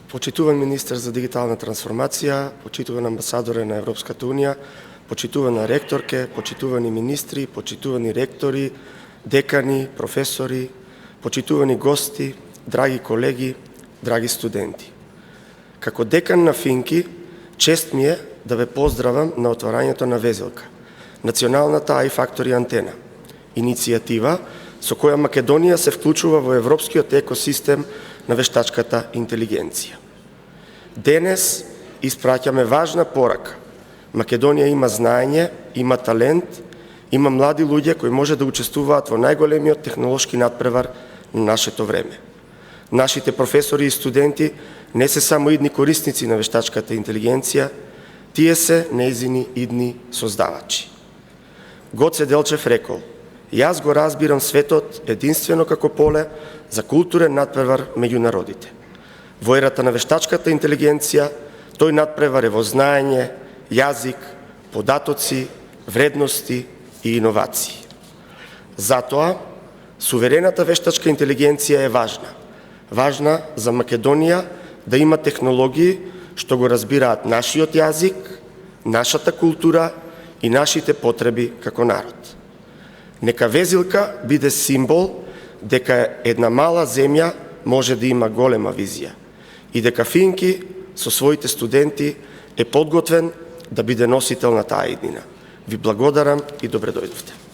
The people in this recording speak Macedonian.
Почитуван министер за дигитална трансформација, почитуван амбасадоре на Европската Унија, почитувана ректорке, почитувани министри, почитувани ректори, декани, професори, почитувани гости, драги колеги, драги студенти. Како декан на Финки, чест ми е да ве поздравам на отварањето на Везелка, националната iFactory антена, иницијатива со која Македонија се вклучува во европскиот екосистем на вештачката интелигенција. Денес испраќаме важна порака. Македонија има знаење, има талент, има млади луѓе кои може да учествуваат во најголемиот технолошки надпревар на нашето време. Нашите професори и студенти не се само идни корисници на вештачката интелигенција, тие се нејзини идни создавачи. Гоце Делчев рекол: "Јас го разбирам светот единствено како поле за културен надпревар меѓу народите. Во ерата на вештачката интелигенција, тој надпревар е во знаење, јазик, податоци, вредности и иновации. Затоа, суверената вештачка интелигенција е важна. Важна за Македонија да има технологии што го разбираат нашиот јазик, нашата култура и нашите потреби како народ. Нека Везилка биде символ дека една мала земја може да има голема визија и дека Финки со своите студенти е подготвен да биде носител на таа иднина. Ви благодарам и добре дојдовте."